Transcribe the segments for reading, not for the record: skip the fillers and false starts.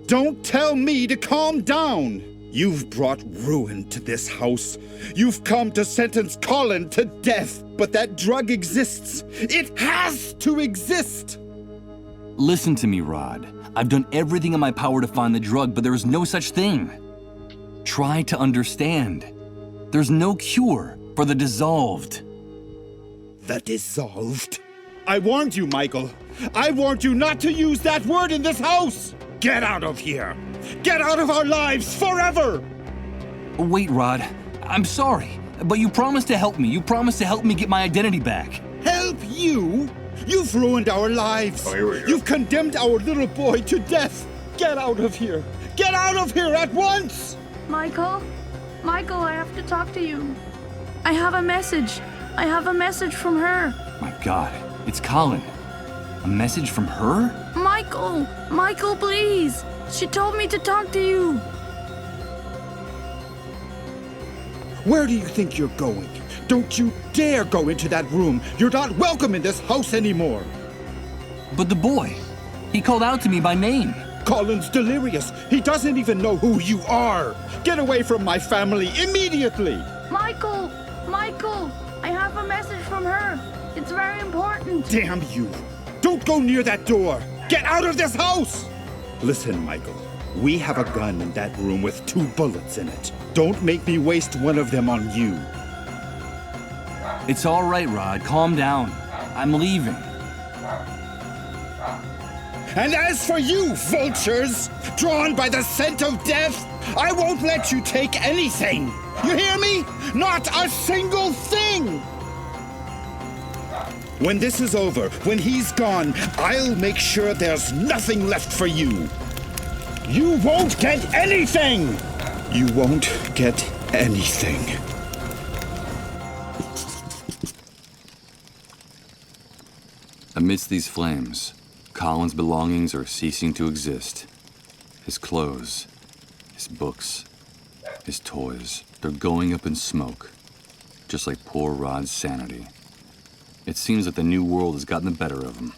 Don't tell me to calm down! You've brought ruin to this house. You've come to sentence Colin to death, but that drug exists. It has to exist! Listen to me, Rod. I've done everything in my power to find the drug, but there is no such thing. Try to understand. There's no cure for the dissolved. The dissolved? I warned you, Michael. I warned you not to use that word in this house! Get out of here! Get out of our lives forever! Wait, Rod. I'm sorry, but you promised to help me. You promised to help me get my identity back. Help you? You've ruined our lives. Oh, here we go. You've condemned our little boy to death. Get out of here. Get out of here at once! Michael? Michael, I have to talk to you. I have a message. I have a message from her. My God, it's Colin. A message from her? Michael! Michael, please! She told me to talk to you. Where do you think you're going? Don't you dare go into that room. You're not welcome in this house anymore. But the boy, he called out to me by name. Colin's delirious. He doesn't even know who you are. Get away from my family immediately. Michael! Michael! I have a message from her. It's very important. Damn you. Don't go near that door. Get out of this house. Listen, Michael. We have a gun in that room with 2 bullets in it. Don't make me waste one of them on you. It's all right, Rod. Calm down. I'm leaving. And as for you, vultures, drawn by the scent of death, I won't let you take anything. You hear me? Not a single thing! When this is over, when he's gone, I'll make sure there's nothing left for you. You won't get anything! You won't get anything. Amidst these flames, Colin's belongings are ceasing to exist. His clothes, his books, his toys, they're going up in smoke, just like poor Rod's sanity. It seems that the new world has gotten the better of him.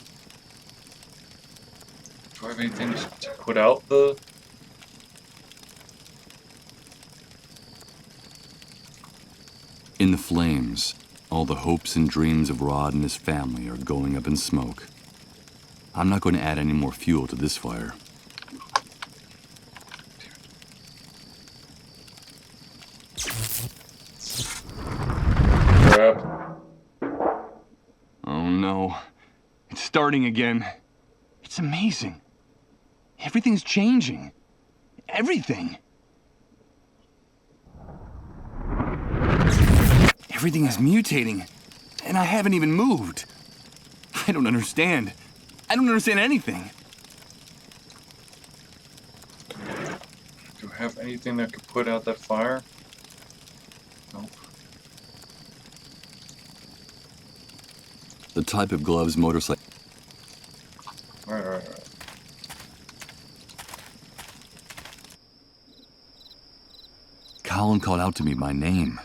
Do I have anything to put out the... In the flames, all the hopes and dreams of Rod and his family are going up in smoke. I'm not going to add any more fuel to this fire. Crap. Oh no, it's starting again. It's amazing. Everything's changing. Everything. Everything is mutating, and I haven't even moved. I don't understand. I don't understand anything. Do I have anything that could put out that fire? Nope. The type of gloves motorcycle. Alright. Colin called out to me by name.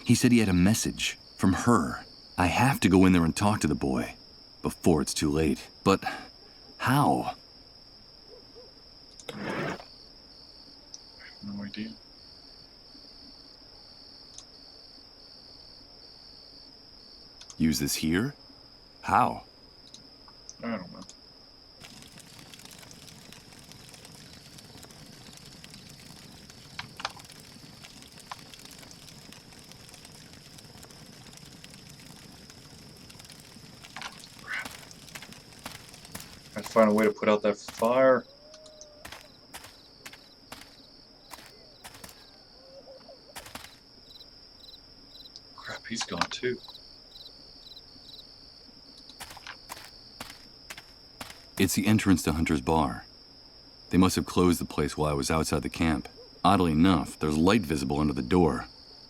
He said he had a message from her. I have to go in there and talk to the boy before it's too late. But how? I have no idea. Use this here? How? I don't know. I have to find a way to put out that fire. Crap, he's gone too. It's the entrance to Hunter's Bar. They must have closed the place while I was outside the camp. Oddly enough, there's light visible under the door,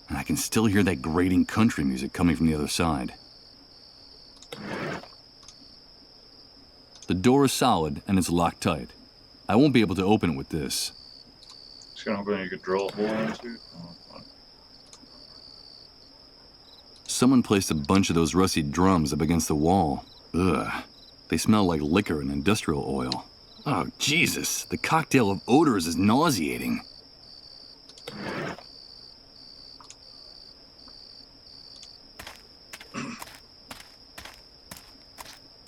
and I can still hear that grating country music coming from the other side. The door is solid, and it's locked tight. I won't be able to open it with this. Just gonna hoping you could drill a hole into it. Oh, fine. Someone placed a bunch of those rusty drums up against the wall. Ugh. They smell like liquor and industrial oil. Oh, Jesus. The cocktail of odors is nauseating.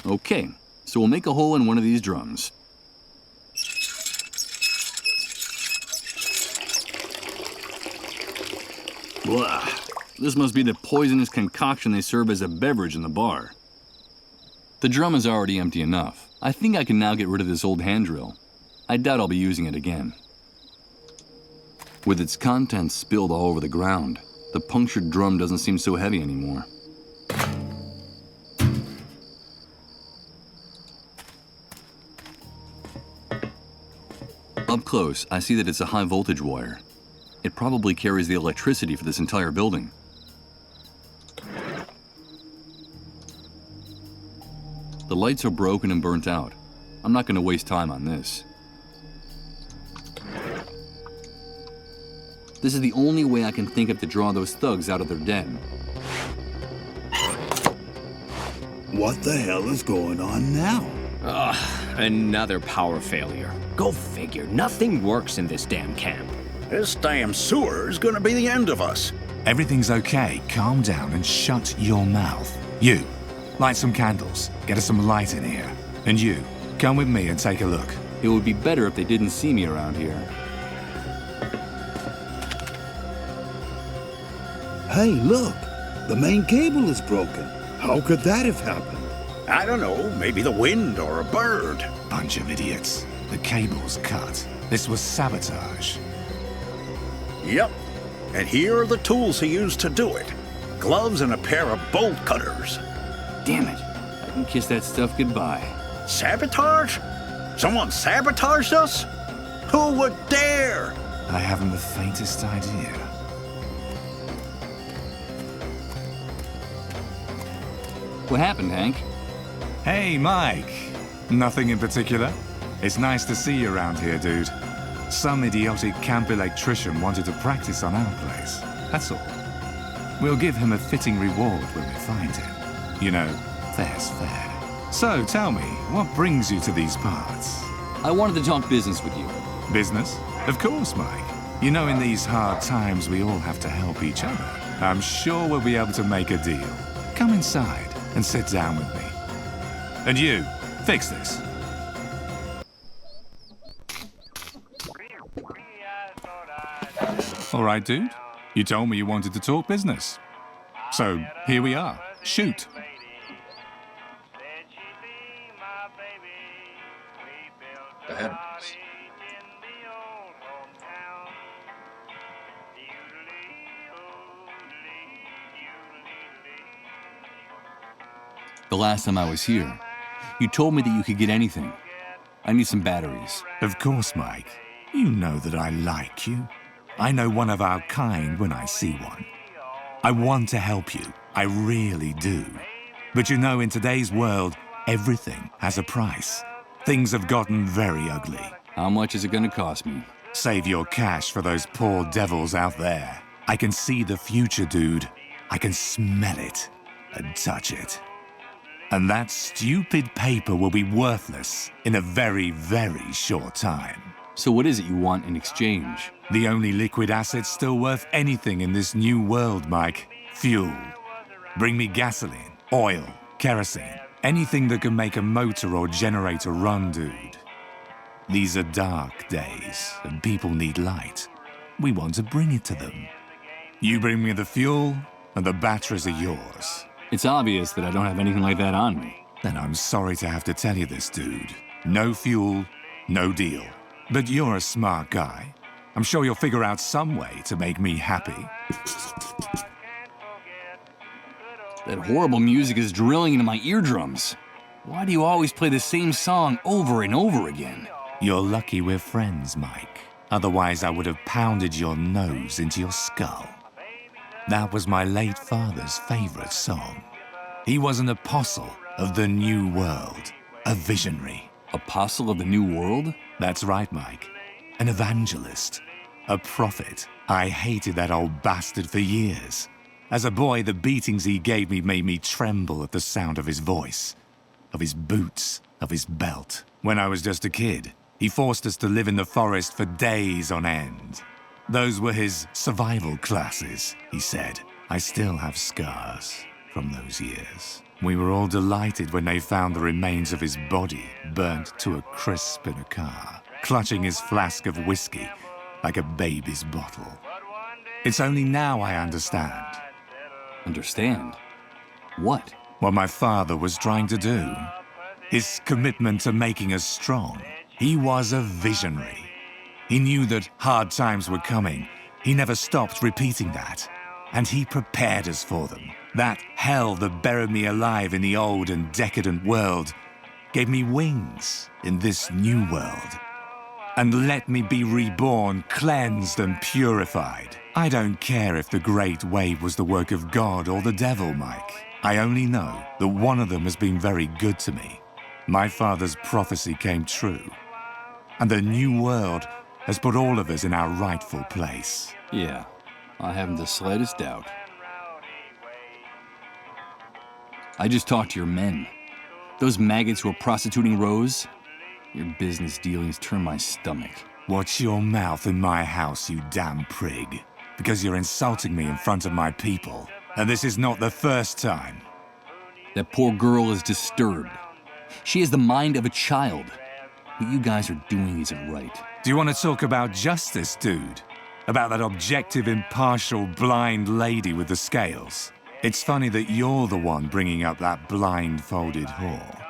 Okay, so we'll make a hole in one of these drums. Blah. This must be the poisonous concoction they serve as a beverage in the bar. The drum is already empty enough. I think I can now get rid of this old hand drill. I doubt I'll be using it again. With its contents spilled all over the ground, the punctured drum doesn't seem so heavy anymore. Up close, I see that it's a high voltage wire. It probably carries the electricity for this entire building. The lights are broken and burnt out. I'm not going to waste time on this. This is the only way I can think of to draw those thugs out of their den. What the hell is going on now? Another power failure. Go figure, nothing works in this damn camp. This damn sewer is gonna be the end of us. Everything's okay. Calm down and shut your mouth. You, light some candles. Get us some light in here. And you, come with me and take a look. It would be better if they didn't see me around here. Hey, look! The main cable is broken. How could that have happened? I don't know, maybe the wind or a bird. Bunch of idiots. The cable's cut. This was sabotage. Yep. And here are the tools he used to do it. Gloves and a pair of bolt cutters. Damn it. I can kiss that stuff goodbye. Sabotage? Someone sabotaged us? Who would dare? I haven't the faintest idea. What happened, Hank? Hey, Mike. Nothing in particular. It's nice to see you around here, dude. Some idiotic camp electrician wanted to practice on our place. That's all. We'll give him a fitting reward when we find him. You know, fair's fair. So, tell me, what brings you to these parts? I wanted to talk business with you. Business? Of course, Mike. You know, in these hard times, we all have to help each other. I'm sure we'll be able to make a deal. Come inside and sit down with me. And you, fix this. All right, dude. You told me you wanted to talk business. So, here we are. Shoot. Bad. The last time I was here, you told me that you could get anything. I need some batteries. Of course, Mike. You know that I like you. I know one of our kind when I see one. I want to help you. I really do. But you know, in today's world, everything has a price. Things have gotten very ugly. How much is it going to cost me? Save your cash for those poor devils out there. I can see the future, dude. I can smell it and touch it. And that stupid paper will be worthless in a very, very short time. So what is it you want in exchange? The only liquid asset still worth anything in this new world, Mike. Fuel. Bring me gasoline, oil, kerosene, anything that can make a motor or generator run, dude. These are dark days, and people need light. We want to bring it to them. You bring me the fuel, and the batteries are yours. It's obvious that I don't have anything like that on me. Then I'm sorry to have to tell you this, dude. No fuel, no deal. But you're a smart guy. I'm sure you'll figure out some way to make me happy. That horrible music is drilling into my eardrums. Why do you always play the same song over and over again? You're lucky we're friends, Mike. Otherwise, I would have pounded your nose into your skull. That was my late father's favorite song. He was an apostle of the new world, a visionary. Apostle of the New World? That's right, Mike. An evangelist, a prophet. I hated that old bastard for years. As a boy, the beatings he gave me made me tremble at the sound of his voice, of his boots, of his belt. When I was just a kid, he forced us to live in the forest for days on end. Those were his survival classes, he said. I still have scars from those years. We were all delighted when they found the remains of his body burnt to a crisp in a car, clutching his flask of whiskey like a baby's bottle. It's only now I understand. Understand? What? What my father was trying to do. His commitment to making us strong. He was a visionary. He knew that hard times were coming. He never stopped repeating that. And he prepared us for them. That hell that buried me alive in the old and decadent world gave me wings in this new world. And let me be reborn, cleansed and purified. I don't care if the Great Wave was the work of God or the devil, Mike. I only know that one of them has been very good to me. My father's prophecy came true. And the new world has put all of us in our rightful place. Yeah, I haven't the slightest doubt. I just talked to your men. Those maggots who are prostituting Rose. Your business dealings turn my stomach. Watch your mouth in my house, you damn prig. Because you're insulting me in front of my people. And this is not the first time. That poor girl is disturbed. She has the mind of a child. What you guys are doing isn't right. Do you want to talk about justice, dude? About that objective, impartial, blind lady with the scales? It's funny that you're the one bringing up that blindfolded whore.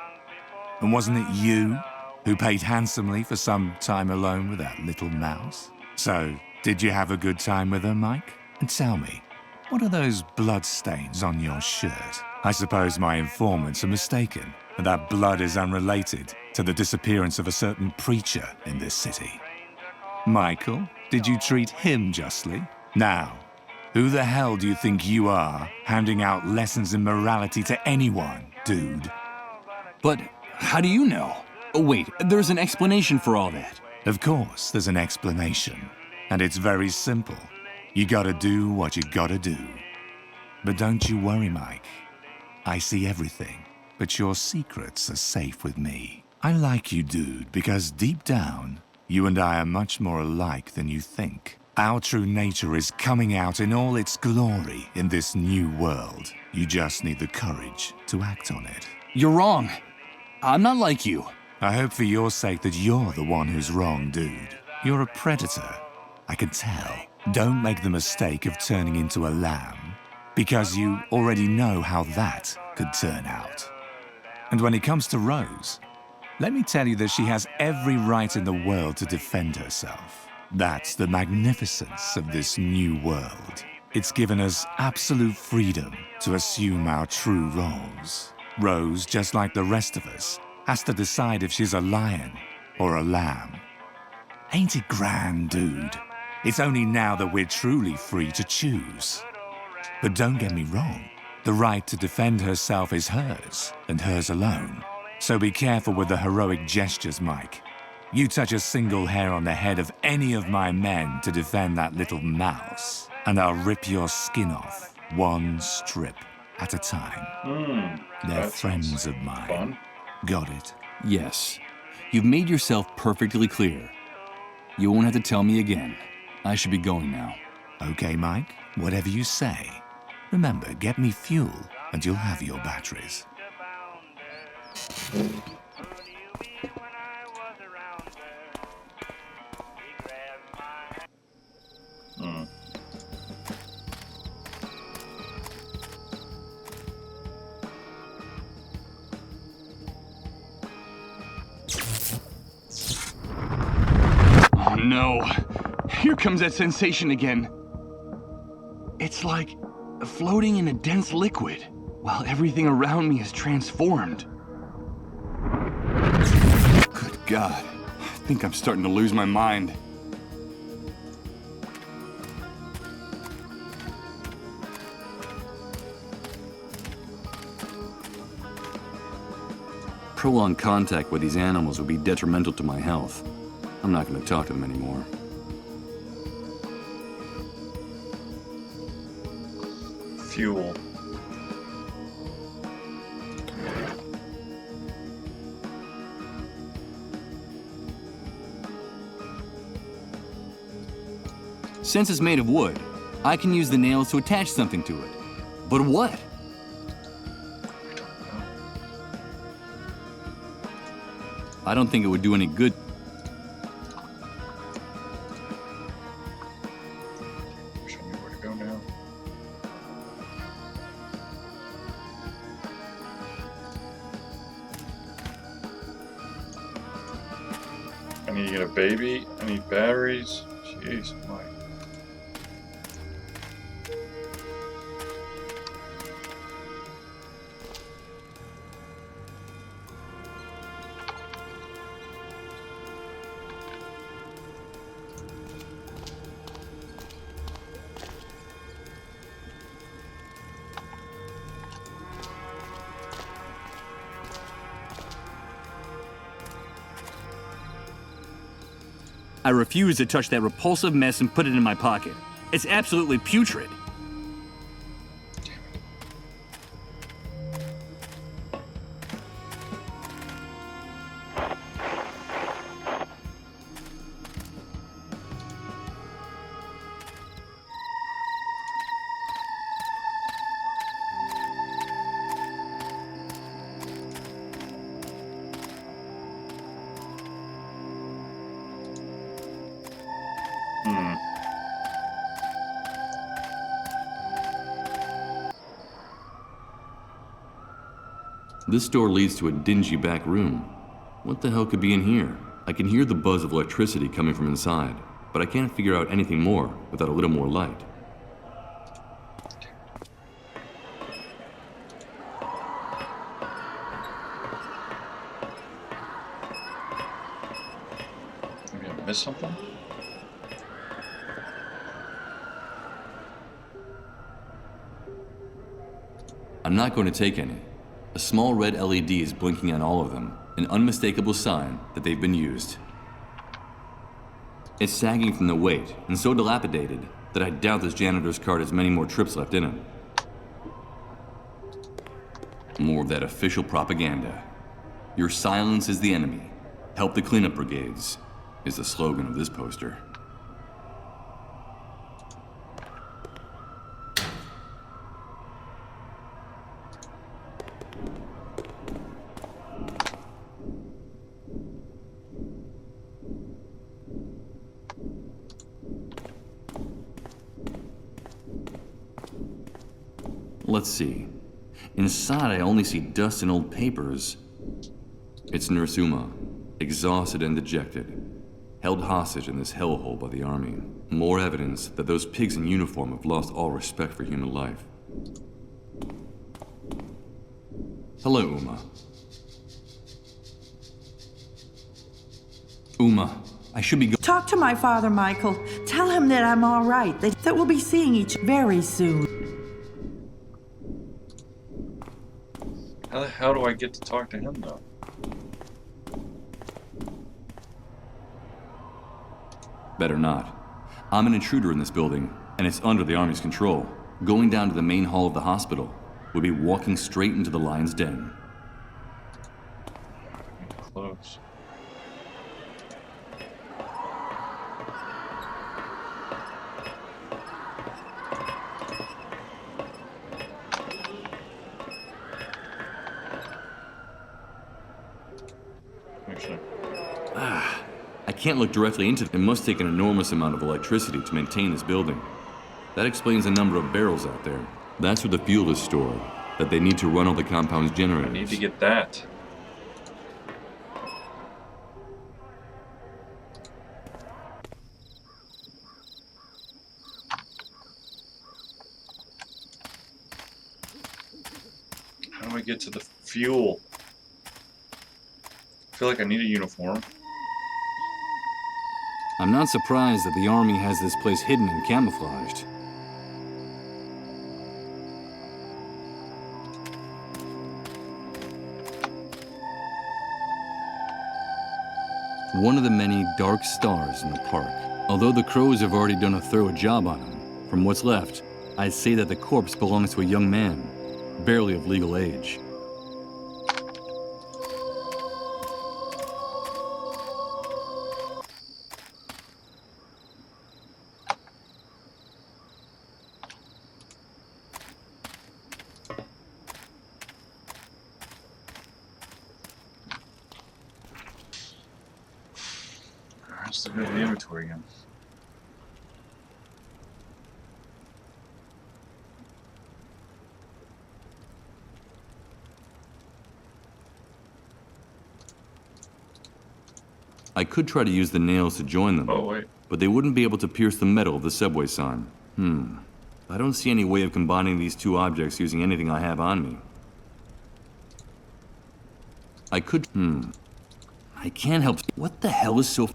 And wasn't it you who paid handsomely for some time alone with that little mouse? So, did you have a good time with her, Mike? And tell me, what are those blood stains on your shirt? I suppose my informants are mistaken, and that blood is unrelated to the disappearance of a certain preacher in this city. Michael, did you treat him justly? Now, who the hell do you think you are, handing out lessons in morality to anyone, dude? But how do you know? Oh wait, there's an explanation for all that. Of course, there's an explanation. And it's very simple. You gotta do what you gotta do. But don't you worry, Mike. I see everything, but your secrets are safe with me. I like you, dude, because deep down, you and I are much more alike than you think. Our true nature is coming out in all its glory in this new world. You just need the courage to act on it. You're wrong. I'm not like you. I hope for your sake that you're the one who's wrong, dude. You're a predator. I can tell. Don't make the mistake of turning into a lamb, because you already know how that could turn out. And when it comes to Rose, let me tell you that she has every right in the world to defend herself. That's the magnificence of this new world. It's given us absolute freedom to assume our true roles. Rose, just like the rest of us, has to decide if she's a lion or a lamb. Ain't it grand, dude? It's only now that we're truly free to choose. But don't get me wrong. The right to defend herself is hers, and hers alone. So be careful with the heroic gestures, Mike. You touch a single hair on the head of any of my men to defend that little mouse, and I'll rip your skin off, one strip at a time. They're friends of mine. Fun. Got it? Yes. You've made yourself perfectly clear. You won't have to tell me again. I should be going now. Okay, Mike, whatever you say. Remember, get me fuel, and you'll have your batteries. Oh no, here comes that sensation again. It's like floating in a dense liquid, while everything around me is transformed. Good God, I think I'm starting to lose my mind. Prolonged contact with these animals would be detrimental to my health. I'm not going to talk to them anymore. Fuel. Since it's made of wood, I can use the nails to attach something to it. But what? I don't think it would do any good. Wish I knew where to go now. I need to get a baby. I need batteries. Jeez, Mike. I refuse to touch that repulsive mess and put it in my pocket. It's absolutely putrid. This door leads to a dingy back room. What the hell could be in here? I can hear the buzz of electricity coming from inside, but I can't figure out anything more without a little more light. Maybe I missed something? I'm not going to take any. A small red LED is blinking on all of them, an unmistakable sign that they've been used. It's sagging from the weight and so dilapidated that I doubt this janitor's cart has many more trips left in it. More of that official propaganda. Your silence is the enemy. Help the cleanup brigades is the slogan of this poster. Let's see. Inside, I only see dust and old papers. It's Nurse Uma, exhausted and dejected, held hostage in this hellhole by the army. More evidence that those pigs in uniform have lost all respect for human life. Hello, Uma. Uma, I should be Talk to my father, Michael. Tell him that I'm all right, that we'll be seeing each other very soon. How the hell do I get to talk to him, though? Better not. I'm an intruder in this building, and it's under the Army's control. Going down to the main hall of the hospital would be walking straight into the lion's den. Close. I can't look directly into it. It must take an enormous amount of electricity to maintain this building. That explains the number of barrels out there. That's where the fuel is stored, that they need to run all the compound's generators. I need to get that. How do I get to the fuel? I feel like I need a uniform. I'm not surprised that the Army has this place hidden and camouflaged. One of the many dark stars in the park. Although the crows have already done a thorough job on him, from what's left, I'd say that the corpse belongs to a young man, barely of legal age. Just to go to the inventory again. I could try to use the nails to join them. Oh, wait. But they wouldn't be able to pierce the metal of the subway sign. I don't see any way of combining these two objects using anything I have on me. I could... I can't help... What the hell is so...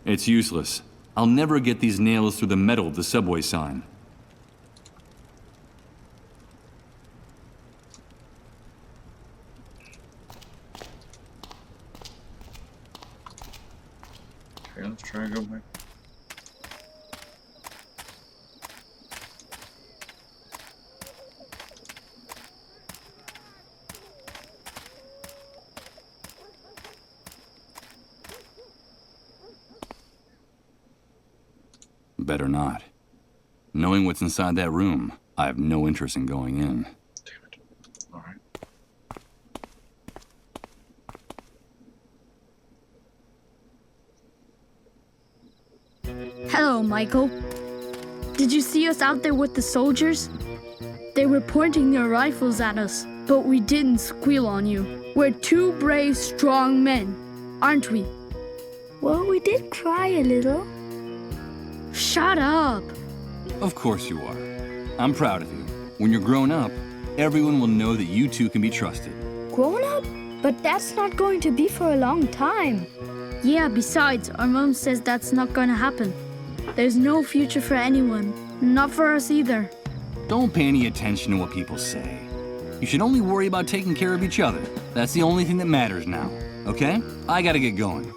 It's useless. I'll never get these nails through the metal of the subway sign. Okay, let's try and go back. Better not. Knowing what's inside that room, I have no interest in going in. Damn it. Alright. Hello, Michael. Did you see us out there with the soldiers? They were pointing their rifles at us, but we didn't squeal on you. We're two brave, strong men, aren't we? Well, we did cry a little. Shut up! Of course you are. I'm proud of you. When you're grown up, everyone will know that you two can be trusted. Grown up? But that's not going to be for a long time. Yeah, besides, our mom says that's not gonna happen. There's no future for anyone. Not for us either. Don't pay any attention to what people say. You should only worry about taking care of each other. That's the only thing that matters now. Okay? I gotta get going.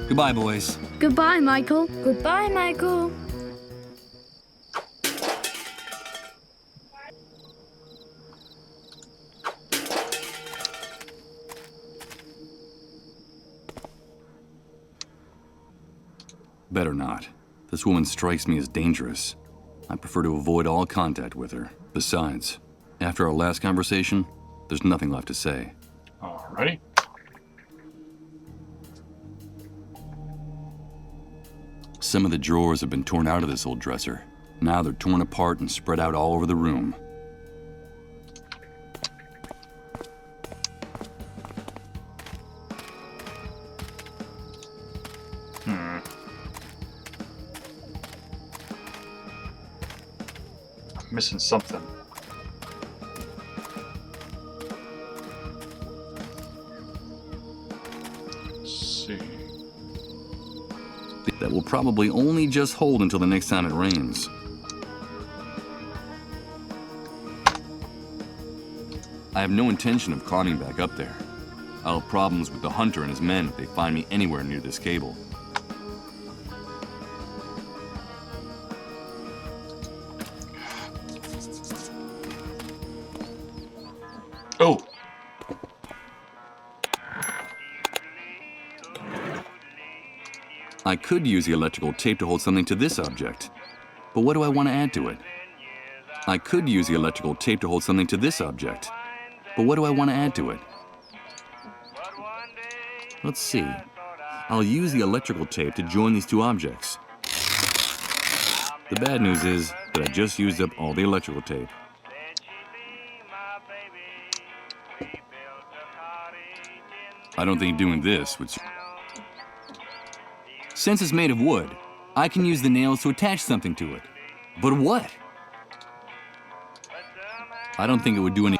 Goodbye, boys. Goodbye, Michael. Goodbye, Michael. Better not. This woman strikes me as dangerous. I prefer to avoid all contact with her. Besides, after our last conversation, there's nothing left to say. Alrighty. Some of the drawers have been torn out of this old dresser. Now they're torn apart and spread out all over the room. Missing something. Let's see. That will probably only just hold until the next time it rains. I have no intention of climbing back up there. I'll have problems with the hunter and his men if they find me anywhere near this cable. Oh! I could use the electrical tape to hold something to this object. But what do I want to add to it? I could use the electrical tape to hold something to this object. But what do I want to add to it? Let's see. I'll use the electrical tape to join these two objects. The bad news is that I just used up all the electrical tape. I don't think doing this would... Since it's made of wood, I can use the nails to attach something to it. But what? I don't think it would do any...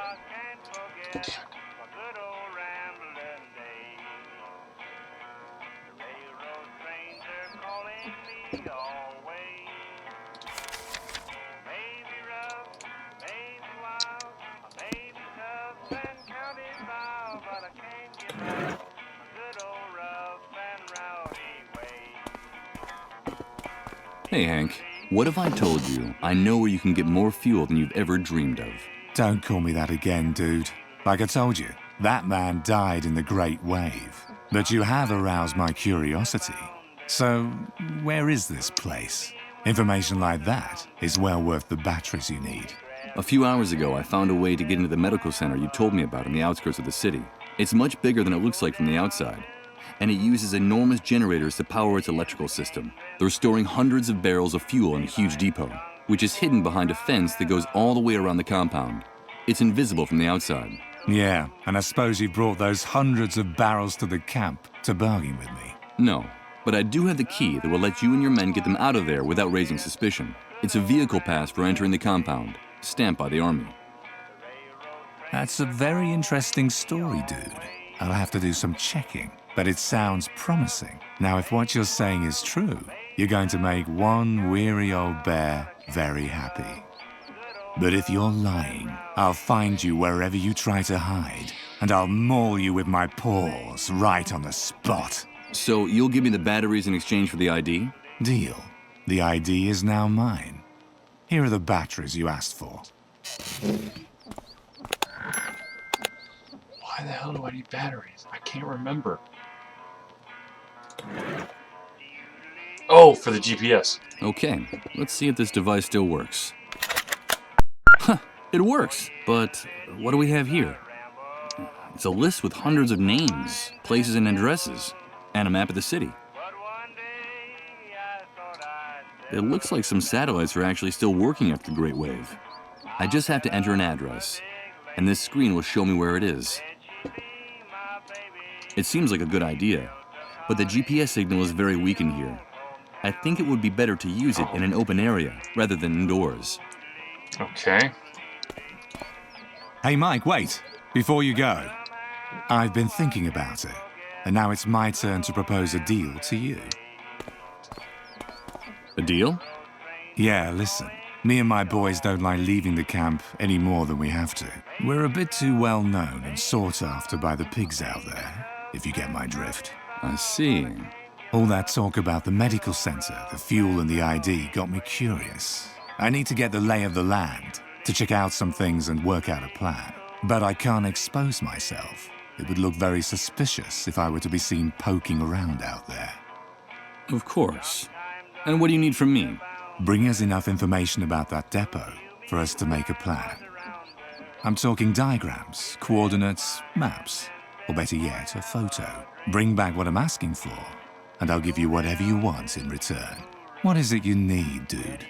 Hey, Hank. What if I told you I know where you can get more fuel than you've ever dreamed of? Don't call me that again, dude. Like I told you, that man died in the Great Wave. But you have aroused my curiosity. So, where is this place? Information like that is well worth the batteries you need. A few hours ago, I found a way to get into the medical center you told me about in the outskirts of the city. It's much bigger than it looks like from the outside, and it uses enormous generators to power its electrical system. They're storing hundreds of barrels of fuel in a huge depot, which is hidden behind a fence that goes all the way around the compound. It's invisible from the outside. Yeah, and I suppose you've brought those hundreds of barrels to the camp to bargain with me. No, but I do have the key that will let you and your men get them out of there without raising suspicion. It's a vehicle pass for entering the compound, stamped by the army. That's a very interesting story, dude. I'll have to do some checking, but it sounds promising. Now, if what you're saying is true, you're going to make one weary old bear very happy. But if you're lying, I'll find you wherever you try to hide, and I'll maul you with my paws right on the spot. So you'll give me the batteries in exchange for the ID? Deal. The ID is now mine. Here are the batteries you asked for. Why the hell do I need batteries? I can't remember. Oh, for the GPS. Okay, let's see if this device still works. Huh, it works, but what do we have here? It's a list with hundreds of names, places, and addresses, and a map of the city. It looks like some satellites are actually still working after the Great Wave. I just have to enter an address, and this screen will show me where it is. It seems like a good idea, but the GPS signal is very weak in here. I think it would be better to use it in an open area rather than indoors. Okay. Hey, Mike, wait. Before you go, I've been thinking about it, and now it's my turn to propose a deal to you. A deal? Yeah, listen. Me and my boys don't like leaving the camp any more than we have to. We're a bit too well known and sought after by the pigs out there, if you get my drift. I see. All that talk about the medical center, the fuel, and the ID got me curious. I need to get the lay of the land, to check out some things and work out a plan. But I can't expose myself. It would look very suspicious if I were to be seen poking around out there. Of course. And what do you need from me? Bring us enough information about that depot for us to make a plan. I'm talking diagrams, coordinates, maps, or better yet, a photo. Bring back what I'm asking for, and I'll give you whatever you want in return. What is it you need, dude?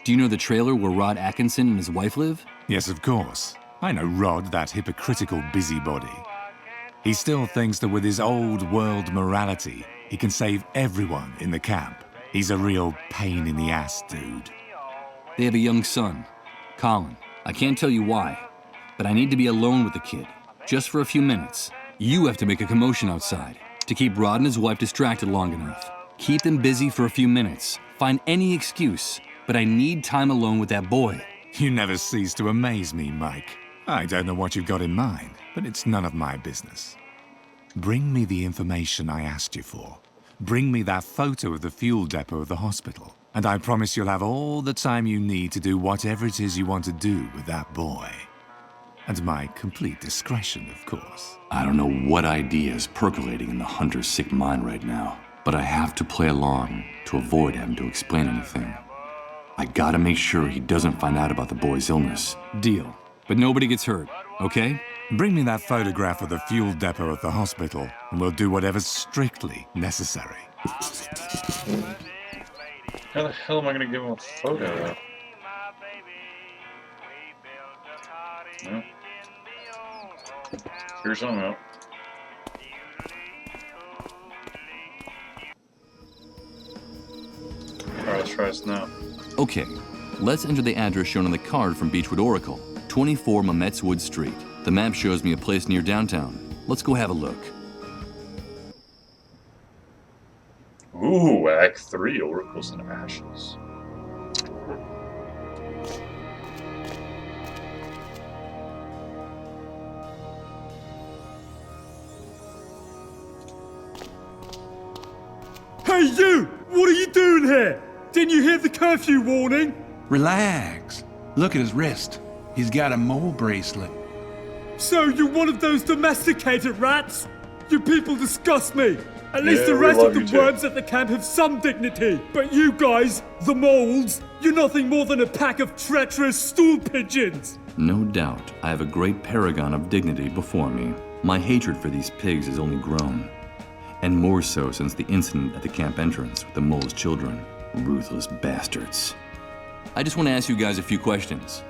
Do you know the trailer where Rod Atkinson and his wife live? Yes, of course. I know Rod, that hypocritical busybody. He still thinks that with his old world morality, he can save everyone in the camp. He's a real pain in the ass, dude. They have a young son, Colin. I can't tell you why, but I need to be alone with the kid, just for a few minutes. You have to make a commotion outside to keep Rod and his wife distracted long enough. Keep them busy for a few minutes. Find any excuse, but I need time alone with that boy. You never cease to amaze me, Mike. I don't know what you've got in mind, but it's none of my business. Bring me the information I asked you for. Bring me that photo of the fuel depot of the hospital, and I promise you'll have all the time you need to do whatever it is you want to do with that boy. And my complete discretion, of course. I don't know what idea is percolating in the hunter's sick mind right now, but I have to play along to avoid having to explain anything. I gotta make sure he doesn't find out about the boy's illness. Deal. But nobody gets hurt, okay? Bring me that photograph of the fuel depot at the hospital, and we'll do whatever's strictly necessary. How the hell am I gonna give him a photo of? No. Figure something out. Alright, let's try this now. Okay, let's enter the address shown on the card from Beechwood Oracle, 24 Mametz Wood Street. The map shows me a place near downtown. Let's go have a look. Ooh, Act 3, Oracles and Ashes. Hey you! What are you doing here? Didn't you hear the curfew warning? Relax. Look at his wrist. He's got a mole bracelet. So you're one of those domesticated rats? You people disgust me. At least Yeah, the we rest of love the you too. worms at the camp have some dignity. But you guys, the moles, you're nothing more than a pack of treacherous stool pigeons. No doubt, I have a great paragon of dignity before me. My hatred for these pigs has only grown. And more so since the incident at the camp entrance with the mole's children. Ruthless bastards. I just want to ask you guys a few questions.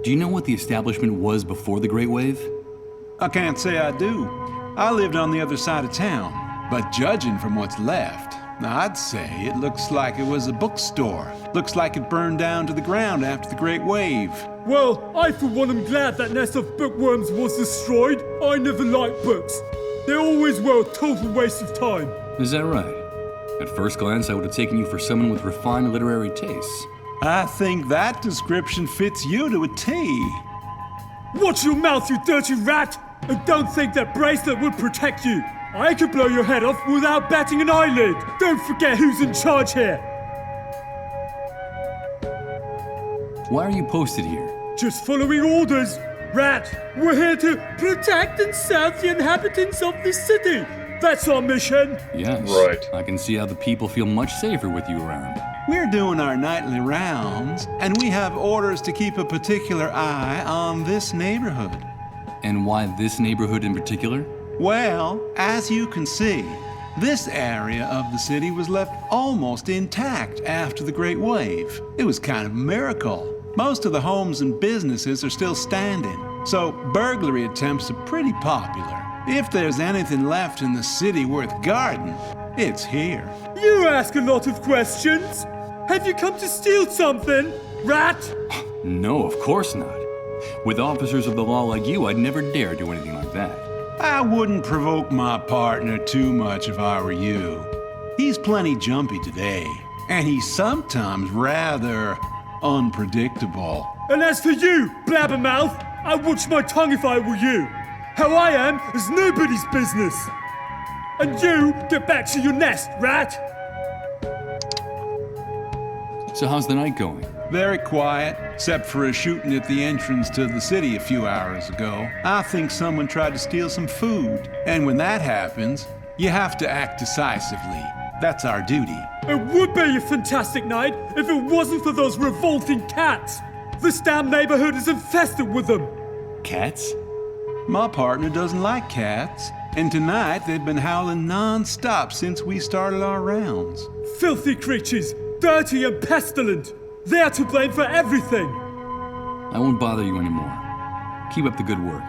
Do you know what the establishment was before the Great Wave? I can't say I do. I lived on the other side of town. But judging from what's left, I'd say it looks like it was a bookstore. Looks like it burned down to the ground after the Great Wave. Well, I for one am glad that nest of bookworms was destroyed. I never liked books. They always were a total waste of time. Is that right? At first glance, I would have taken you for someone with refined literary tastes. I think that description fits you to a T. Watch your mouth, you dirty rat! And don't think that bracelet would protect you. I could blow your head off without batting an eyelid. Don't forget who's in charge here. Why are you posted here? Just following orders. Rat, we're here to protect and serve the inhabitants of this city. That's our mission. Yes. Right. I can see how the people feel much safer with you around. We're doing our nightly rounds, and we have orders to keep a particular eye on this neighborhood. And why this neighborhood in particular? Well, as you can see, this area of the city was left almost intact after the Great Wave. It was kind of a miracle. Most of the homes and businesses are still standing, so burglary attempts are pretty popular. If there's anything left in the city worth guarding, it's here. You ask a lot of questions. Have you come to steal something, rat? No, of course not. With officers of the law like you, I'd never dare do anything like that. I wouldn't provoke my partner too much if I were you. He's plenty jumpy today, and he's sometimes rather unpredictable. And as for you, blabbermouth, I'd watch my tongue if I were you. How I am is nobody's business. And you, get back to your nest, rat! So how's the night going? Very quiet, except for a shooting at the entrance to the city a few hours ago. I think someone tried to steal some food. And when that happens, you have to act decisively. That's our duty. It would be a fantastic night if it wasn't for those revolting cats. This damn neighborhood is infested with them. Cats? My partner doesn't like cats. And tonight they've been howling non-stop since we started our rounds. Filthy creatures, dirty and pestilent. They're to blame for everything. I won't bother you anymore. Keep up the good work.